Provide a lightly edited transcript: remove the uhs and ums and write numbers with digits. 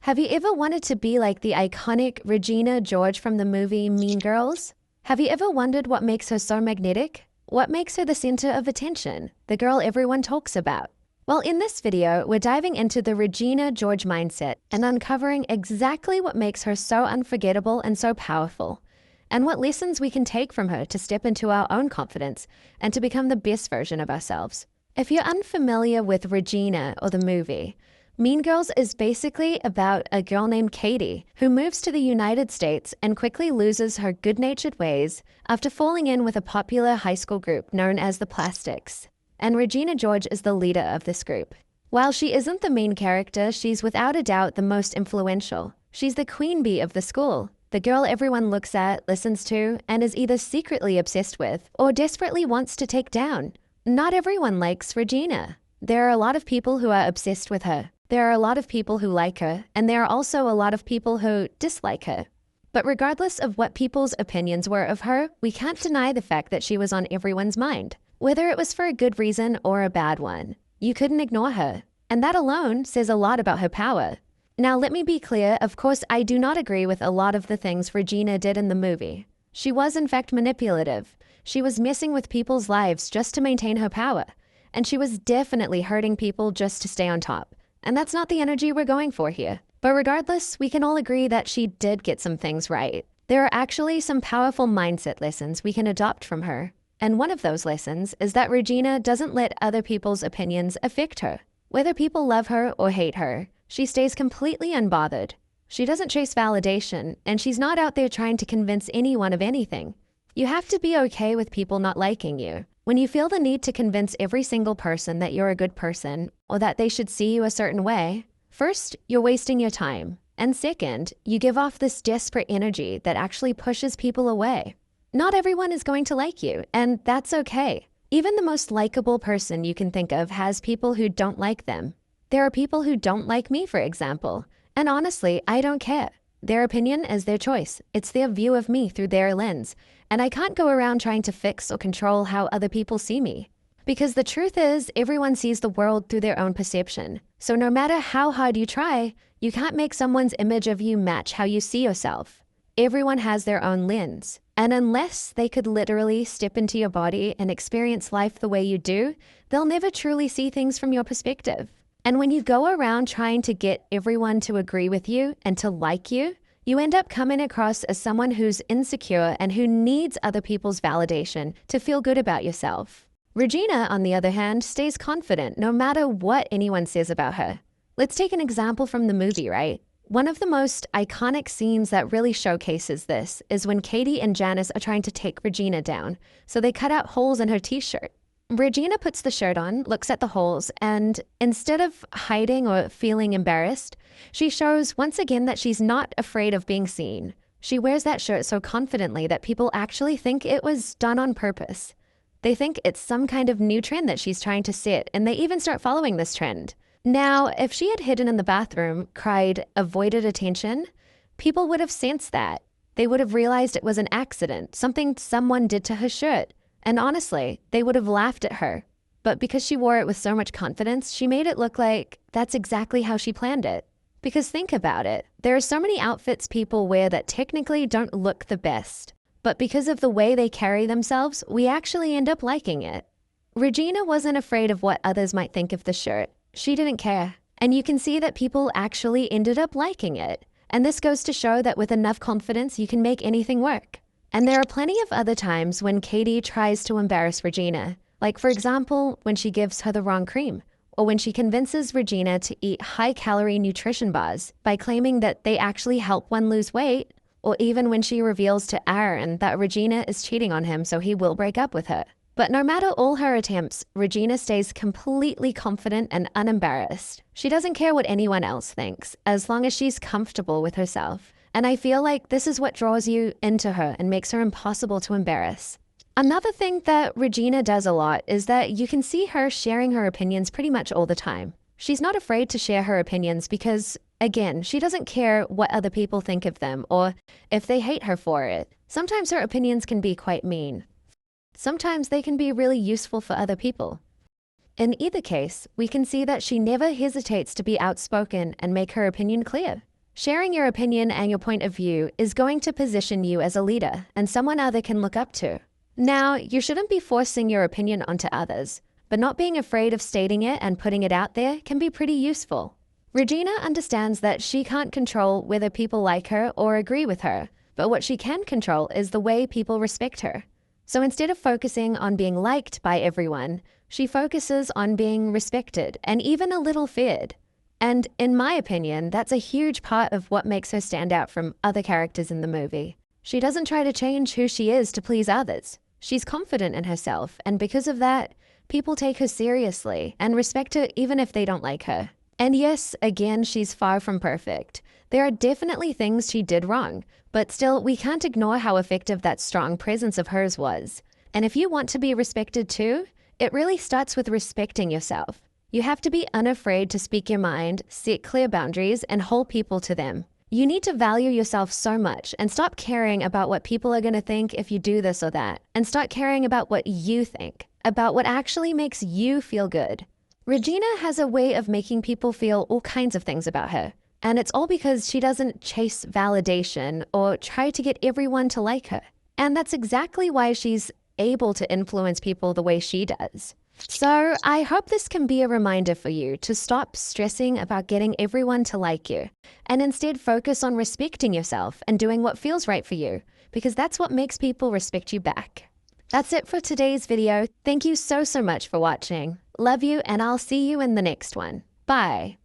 Have you ever wanted to be like the iconic Regina George from the movie Mean Girls? Have you ever wondered what makes her so magnetic? What makes her the center of attention, the girl everyone talks about? Well, in this video, we're diving into the Regina George mindset and uncovering exactly what makes her so unforgettable and so powerful, and what lessons we can take from her to step into our own confidence and to become the best version of ourselves. If you're unfamiliar with Regina or the movie, Mean Girls is basically about a girl named Katie who moves to the United States and quickly loses her good-natured ways after falling in with a popular high school group known as the Plastics. And Regina George is the leader of this group. While she isn't the main character, she's without a doubt the most influential. She's the queen bee of the school, the girl everyone looks at, listens to, and is either secretly obsessed with or desperately wants to take down. Not everyone likes Regina. There are a lot of people who are obsessed with her. There are a lot of people who like her, and there are also a lot of people who dislike her. But regardless of what people's opinions were of her, we can't deny the fact that she was on everyone's mind. Whether it was for a good reason or a bad one, you couldn't ignore her. And that alone says a lot about her power. Now, let me be clear, of course, I do not agree with a lot of the things Regina did in the movie. She was in fact manipulative. She was messing with people's lives just to maintain her power. And she was definitely hurting people just to stay on top. And that's not the energy we're going for here. But regardless, we can all agree that she did get some things right. There are actually some powerful mindset lessons we can adopt from her. And one of those lessons is that Regina doesn't let other people's opinions affect her. Whether people love her or hate her, she stays completely unbothered. She doesn't chase validation, and she's not out there trying to convince anyone of anything. You have to be okay with people not liking you. When you feel the need to convince every single person that you're a good person or that they should see you a certain way, first, you're wasting your time. And second, you give off this desperate energy that actually pushes people away. Not everyone is going to like you, and that's okay. Even the most likable person you can think of has people who don't like them. There are people who don't like me, for example. And honestly, I don't care. Their opinion is their choice. It's their view of me through their lens. And I can't go around trying to fix or control how other people see me. Because the truth is, everyone sees the world through their own perception. So no matter how hard you try, you can't make someone's image of you match how you see yourself. Everyone has their own lens. And unless they could literally step into your body and experience life the way you do, they'll never truly see things from your perspective. And when you go around trying to get everyone to agree with you and to like you, you end up coming across as someone who's insecure and who needs other people's validation to feel good about yourself. Regina, on the other hand, stays confident no matter what anyone says about her. Let's take an example from the movie, right? One of the most iconic scenes that really showcases this is when Katie and Janice are trying to take Regina down, so they cut out holes in her t-shirt. Regina puts the shirt on, looks at the holes, and instead of hiding or feeling embarrassed, she shows once again that she's not afraid of being seen. She wears that shirt so confidently that people actually think it was done on purpose. They think it's some kind of new trend that she's trying to set, and they even start following this trend. Now, if she had hidden in the bathroom, cried, avoided attention, people would have sensed that. They would have realized it was an accident, something someone did to her shirt. And honestly, they would have laughed at her. But because she wore it with so much confidence, she made it look like that's exactly how she planned it. Because think about it, there are so many outfits people wear that technically don't look the best. But because of the way they carry themselves, we actually end up liking it. Regina wasn't afraid of what others might think of the shirt. She didn't care. And you can see that people actually ended up liking it. And this goes to show that with enough confidence, you can make anything work. And there are plenty of other times when Katie tries to embarrass Regina. Like, for example, when she gives her the wrong cream, or when she convinces Regina to eat high-calorie nutrition bars by claiming that they actually help one lose weight, or even when she reveals to Aaron that Regina is cheating on him so he will break up with her. But no matter all her attempts, Regina stays completely confident and unembarrassed. She doesn't care what anyone else thinks, as long as she's comfortable with herself. And I feel like this is what draws you into her and makes her impossible to embarrass. Another thing that Regina does a lot is that you can see her sharing her opinions pretty much all the time. She's not afraid to share her opinions because, again, she doesn't care what other people think of them or if they hate her for it. Sometimes her opinions can be quite mean. Sometimes they can be really useful for other people. In either case, we can see that she never hesitates to be outspoken and make her opinion clear. Sharing your opinion and your point of view is going to position you as a leader and someone others can look up to. Now, you shouldn't be forcing your opinion onto others, but not being afraid of stating it and putting it out there can be pretty useful. Regina understands that she can't control whether people like her or agree with her, but what she can control is the way people respect her. So instead of focusing on being liked by everyone, she focuses on being respected and even a little feared. And in my opinion, that's a huge part of what makes her stand out from other characters in the movie. She doesn't try to change who she is to please others. She's confident in herself, and because of that, people take her seriously and respect her even if they don't like her. And yes, again, she's far from perfect. There are definitely things she did wrong, but still, we can't ignore how effective that strong presence of hers was. And if you want to be respected too, it really starts with respecting yourself. You have to be unafraid to speak your mind, set clear boundaries, and hold people to them. You need to value yourself so much and stop caring about what people are going to think if you do this or that, and start caring about what you think, about what actually makes you feel good. Regina has a way of making people feel all kinds of things about her, and it's all because she doesn't chase validation or try to get everyone to like her. And that's exactly why she's able to influence people the way she does. So I hope this can be a reminder for you to stop stressing about getting everyone to like you, and instead focus on respecting yourself and doing what feels right for you, because that's what makes people respect you back. That's it for today's video. Thank you so much for watching. Love you, and I'll see you in the next one. Bye.